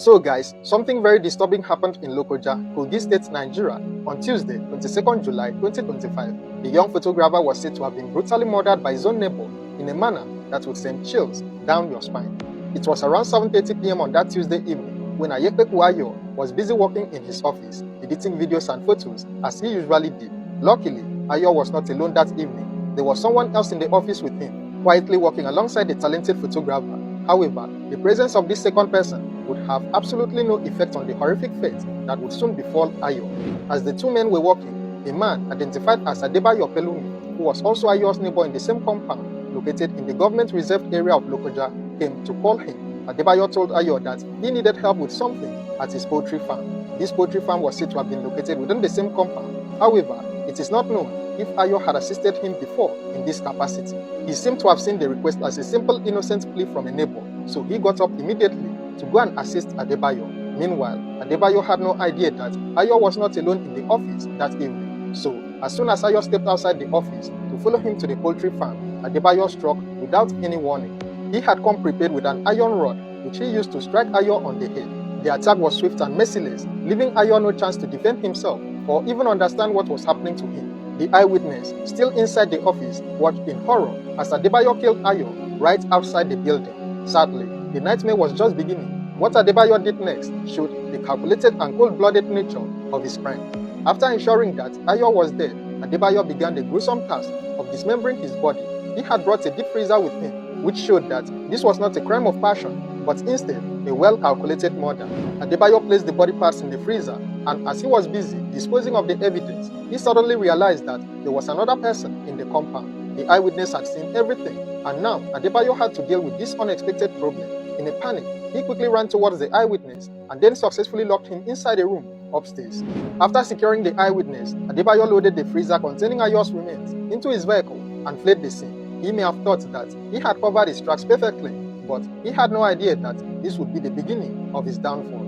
So guys, something very disturbing happened in Lokoja, Kogi State, Nigeria on Tuesday, 22nd July 2025. The young photographer was said to have been brutally murdered by his own neighbor in a manner that would send chills down your spine. It was around 7:30 p.m. on that Tuesday evening when Ayekpeku Ayo was busy working in his office, editing videos and photos as he usually did. Luckily, Ayo was not alone that evening. There was someone else in the office with him, quietly working alongside the talented photographer. However, the presence of this second person would have absolutely no effect on the horrific fate that would soon befall Ayo. As the two men were walking, a man identified as Adebayo Pelumi, who was also Ayo's neighbor in the same compound located in the government-reserved area of Lokoja, came to call him. Adebayo told Ayo that he needed help with something at his poultry farm. This poultry farm was said to have been located within the same compound. However, it is not known if Ayo had assisted him before in this capacity. He seemed to have seen the request as a simple innocent plea from a neighbor, so he got up immediately to go and assist Adebayo. Meanwhile, Adebayo had no idea that Ayo was not alone in the office that evening. So, as soon as Ayo stepped outside the office to follow him to the poultry farm, Adebayo struck without any warning. He had come prepared with an iron rod, which he used to strike Ayo on the head. The attack was swift and merciless, leaving Ayo no chance to defend himself or even understand what was happening to him. The eyewitness, still inside the office, watched in horror as Adebayo killed Ayo right outside the building. Sadly, the nightmare was just beginning. What Adebayo did next showed the calculated and cold-blooded nature of his crime. After ensuring that Ayo was dead, Adebayo began the gruesome task of dismembering his body. He had brought a deep freezer with him, which showed that this was not a crime of passion, but instead a well-calculated murder. Adebayo placed the body parts in the freezer, and as he was busy disposing of the evidence, he suddenly realized that there was another person in the compound. The eyewitness had seen everything, and now Adebayo had to deal with this unexpected problem. In a panic, he quickly ran towards the eyewitness and then successfully locked him inside a room upstairs. After securing the eyewitness, Adebayo loaded the freezer containing Ayo's remains into his vehicle and fled the scene. He may have thought that he had covered his tracks perfectly, but he had no idea that this would be the beginning of his downfall.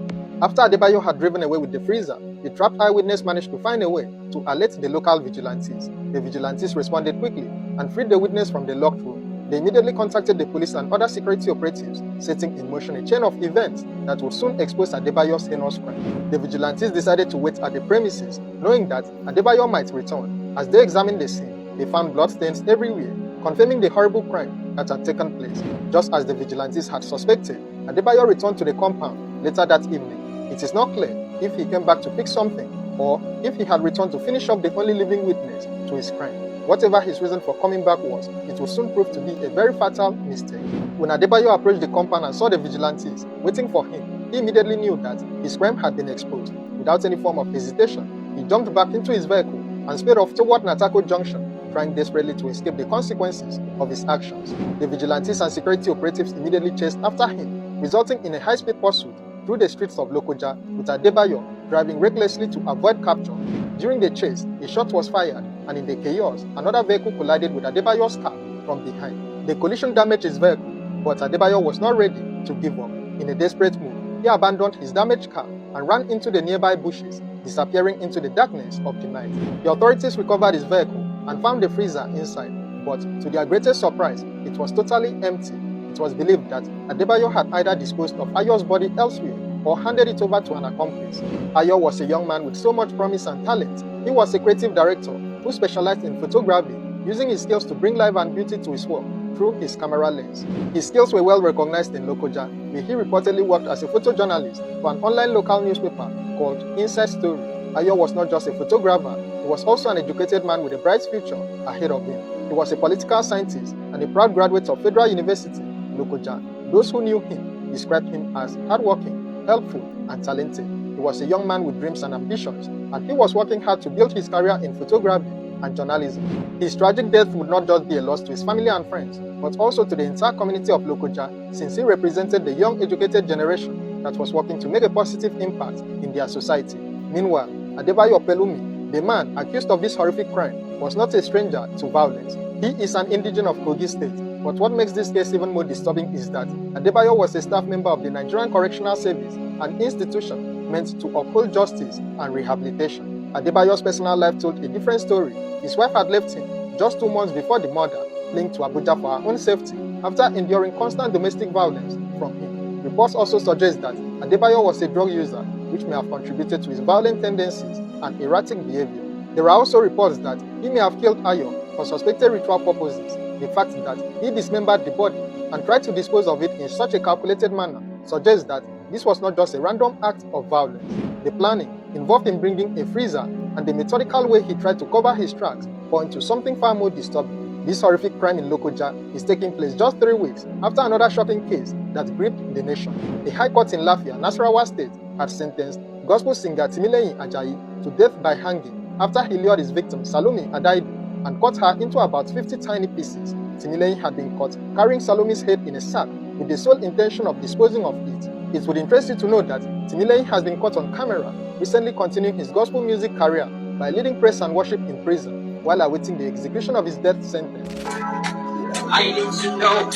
After Adebayo had driven away with the freezer, the trapped eyewitness managed to find a way to alert the local vigilantes. The vigilantes responded quickly and freed the witness from the locked room. They immediately contacted the police and other security operatives, setting in motion a chain of events that would soon expose Adebayo's heinous crime. The vigilantes decided to wait at the premises, knowing that Adebayo might return. As they examined the scene, they found bloodstains everywhere, confirming the horrible crime that had taken place. Just as the vigilantes had suspected, Adebayo returned to the compound later that evening. It is not clear if he came back to pick something or if he had returned to finish up the only living witness to his crime. Whatever his reason for coming back was, it would soon prove to be a very fatal mistake. When Adebayo approached the compound and saw the vigilantes waiting for him, he immediately knew that his crime had been exposed. Without any form of hesitation, he jumped back into his vehicle and sped off toward Natako Junction, trying desperately to escape the consequences of his actions. The vigilantes and security operatives immediately chased after him, resulting in a high-speed pursuit through the streets of Lokoja, with Adebayo driving recklessly to avoid capture. During the chase, a shot was fired, and in the chaos, another vehicle collided with Adebayo's car from behind. The collision damaged his vehicle, but Adebayo was not ready to give up. In a desperate move, he abandoned his damaged car and ran into the nearby bushes, disappearing into the darkness of the night. The authorities recovered his vehicle and found the freezer inside, but to their greatest surprise, it was totally empty. It was believed that Adebayo had either disposed of Ayo's body elsewhere or handed it over to an accomplice. Ayo was a young man with so much promise and talent. He was a creative director who specialized in photography, using his skills to bring life and beauty to his work through his camera lens. His skills were well recognized in Lokoja, where he reportedly worked as a photojournalist for an online local newspaper called Inside Story. Ayo was not just a photographer, he was also an educated man with a bright future ahead of him. He was a political scientist and a proud graduate of Federal University, Lokoja. Those who knew him described him as hardworking, helpful, and talented. He was a young man with dreams and ambitions, and he was working hard to build his career in photography and journalism. His tragic death would not just be a loss to his family and friends, but also to the entire community of Lokoja, since he represented the young educated generation that was working to make a positive impact in their society. Meanwhile, Adebayo Pelumi, the man accused of this horrific crime, was not a stranger to violence. He is an indigene of Kogi State, but what makes this case even more disturbing is that Adebayo was a staff member of the Nigerian Correctional Service, an institution meant to uphold justice and rehabilitation. Adebayo's personal life told a different story. His wife had left him just 2 months before the murder, fleeing to Abuja for her own safety after enduring constant domestic violence from him. Reports also suggest that Adebayo was a drug user, which may have contributed to his violent tendencies and erratic behavior. There are also reports that he may have killed Ayo for suspected ritual purposes. The fact that he dismembered the body and tried to dispose of it in such a calculated manner suggests that this was not just a random act of violence. The planning involved in bringing a freezer and the methodical way he tried to cover his tracks point to something far more disturbing. This horrific crime in Lokoja is taking place just 3 weeks after another shocking case that gripped the nation. A high court in Lafia, Nasarawa State, had sentenced gospel singer Timileyin Ajayi to death by hanging after he lured his victim Salome Adaidu and cut her into about 50 tiny pieces. Timileyin had been caught carrying Salome's head in a sack with the sole intention of disposing of it. It would interest you to know that Timileyin has been caught on camera, recently continuing his gospel music career by leading praise and worship in prison while awaiting the execution of his death sentence. I need to know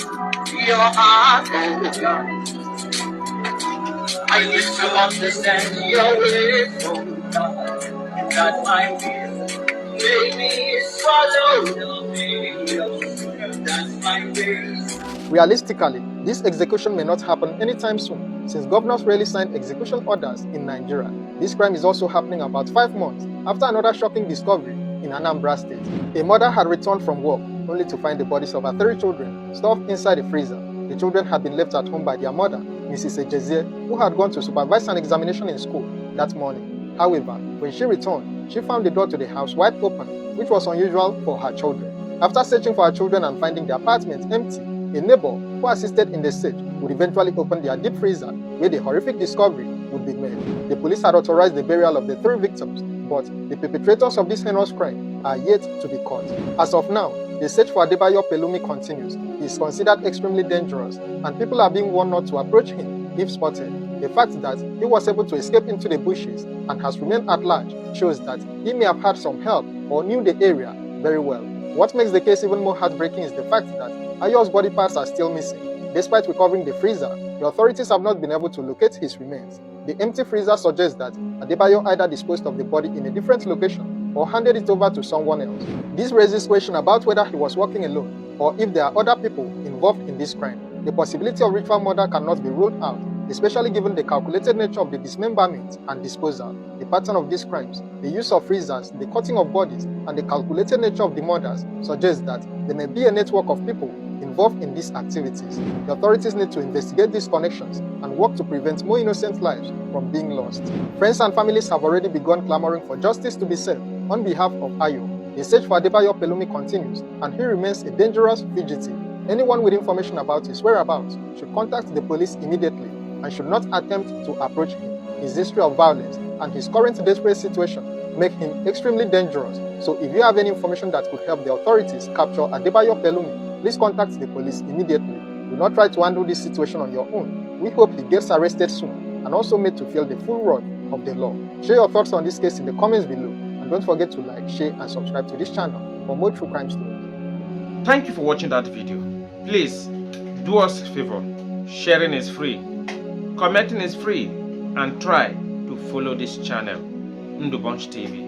your heart, oh God. I need to understand your ways, oh God. That my will may be swallowed up. That's my ways. Realistically, this execution may not happen anytime soon, since governors rarely sign execution orders in Nigeria. This crime is also happening about 5 months after another shocking discovery in Anambra State. A mother had returned from work only to find the bodies of her 3 children stuffed inside a freezer. The children had been left at home by their mother, Mrs. Ejezie, who had gone to supervise an examination in school that morning. However, when she returned, she found the door to the house wide open, which was unusual for her children. After searching for her children and finding the apartment empty, a neighbor who assisted in the search would eventually open their deep freezer, where the horrific discovery would be made. The police had authorized the burial of the 3 victims, but the perpetrators of this heinous crime are yet to be caught. As of now, the search for Adebayo Pelumi continues. He is considered extremely dangerous, and people are being warned not to approach him if spotted. The fact that he was able to escape into the bushes and has remained at large shows that he may have had some help or knew the area very well. What makes the case even more heartbreaking is the fact that Ayo's body parts are still missing. Despite recovering the freezer, the authorities have not been able to locate his remains. The empty freezer suggests that Adebayo either disposed of the body in a different location or handed it over to someone else. This raises question about whether he was working alone or if there are other people involved in this crime. The possibility of ritual murder cannot be ruled out, especially given the calculated nature of the dismemberment and disposal, the pattern of these crimes, the use of freezers, the cutting of bodies, and the calculated nature of the murders suggests that there may be a network of people involved in these activities. The authorities need to investigate these connections and work to prevent more innocent lives from being lost. Friends and families have already begun clamoring for justice to be served on behalf of Ayo. The search for Adebayo Pelumi continues, and he remains a dangerous fugitive. Anyone with information about his whereabouts should contact the police immediately and should not attempt to approach him. His history of violence and his current desperate situation make him extremely dangerous. So if you have any information that could help the authorities capture Adebayo Pelumi, please contact the police immediately. Do not try to handle this situation on your own. We hope he gets arrested soon and also made to feel the full wrath of the law. Share your thoughts on this case in the comments below, and don't forget to like, share, and subscribe to this channel for more true crime stories. Thank you for watching that video. Please do us a favor. Sharing is free, commenting is free, and try to follow this channel, Ndubonch TV.